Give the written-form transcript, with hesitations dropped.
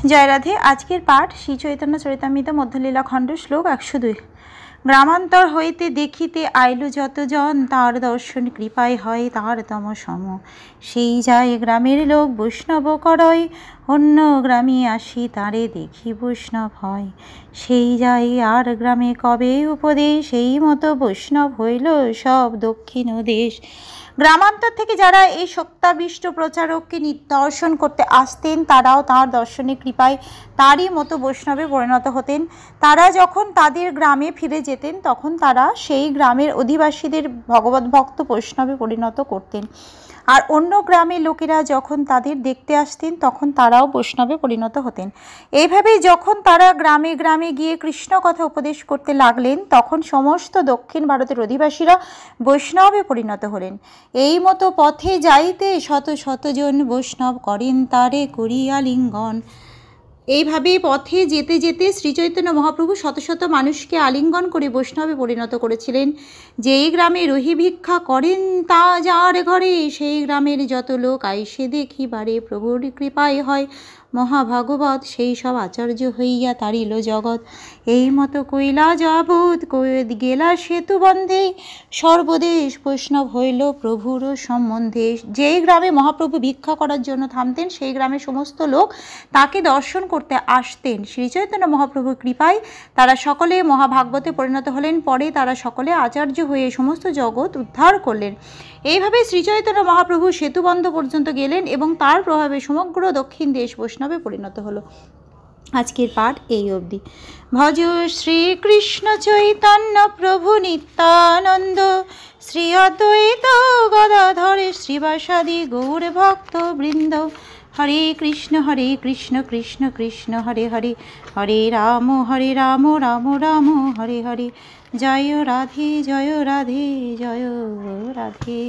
জয় রাধে। আজকের পাঠ শ্রী চৈতন্য চরিতামৃত মধ্যলীলা খণ্ড শ্লোক 102। গ্রামান্তর হইতে দেখিতে আইল যতজন, তার দর্শন কৃপায় হয় তার তম সম। সেই যায় গ্রামের লোক বৈষ্ণব করয়, অন্য গ্রামে আসি তারে দেখি বৈষ্ণব হয়। সেই যায় আর গ্রামে কবে উপদেশ, এই মতো বৈষ্ণব হইল সব দক্ষিণ দেশ। গ্রামান্তর থেকে যারা এই সত্যাবিষ্ট প্রচারককে দর্শন করতে আসতেন, তারাও তাঁর দর্শনে কৃপায় তারই মতো বৈষ্ণবে পরিণত হতেন। তারা যখন তাদের গ্রামে ফিরে যেতেন, তখন তারা সেই গ্রামের অধিবাসীদের ভগবত ভক্ত বৈষ্ণবে পরিণত করতেন। আর অন্য গ্রামের লোকেরা যখন তাদের দেখতে আসতেন, তখন তারাও বৈষ্ণবে পরিণত হতেন। এইভাবেই যখন তারা গ্রামে গ্রামে গিয়ে কৃষ্ণ কথা উপদেশ করতে লাগলেন, তখন সমস্ত দক্ষিণ ভারতের অধিবাসীরা বৈষ্ণবে পরিণত হলেন। এই মতো পথে যাইতে শত শতজন বৈষ্ণব করেন তারে করিয়া লিঙ্গন। এইভাবে পথে যেতে যেতে শ্রীচৈতন্য মহাপ্রভু শত শত মানুষকে আলিঙ্গন করে বৈষ্ণবে পরিণত করেছিলেন। যেই গ্রামে রহি ভিক্ষা করেন তা যার ঘরে, সেই গ্রামের যত লোক আইসে দেখিবারে প্রভুর কৃপায় হয় মহাভাগবত। সেই সব আচার্য হইয়া তারিল জগৎ। এই মতো কইলা যাবৎ গেলা সেতু বন্ধে, সর্বদেশ বৈষ্ণব হইল প্রভুর সম্বন্ধে। যেই গ্রামে মহাপ্রভু ভিক্ষা করার জন্য থামতেন, সেই গ্রামের সমস্ত লোক তাকে দর্শন করতে আসতেন। শ্রীচৈতন্য মহাপ্রভুর কৃপায় তারা সকলে মহাভাগবতে পরিণত হলেন। পরে তারা সকলে আচার্য হয়ে সমস্ত জগৎ উদ্ধার করলেন। এইভাবে শ্রীচৈতন্য মহাপ্রভু সেতুবন্ধ পর্যন্ত গেলেন এবং তার প্রভাবে সমগ্র দক্ষিণ দেশ বৈষ্ণবে পরিণত হলো। আজকের পাঠ এই অবধি। ভজ শ্রীকৃষ্ণ চৈতন্য প্রভু নিত্যানন্দ, শ্রী অদ্বৈত গদাধর শ্রীবাসাদি গৌর ভক্ত বৃন্দ। হরে কৃষ্ণ কৃষ্ণ কৃষ্ণ হরে হরে, হরে রাম রাম রাম হরে হরে। জয় রাধে জয় রাধে জয় রাধে।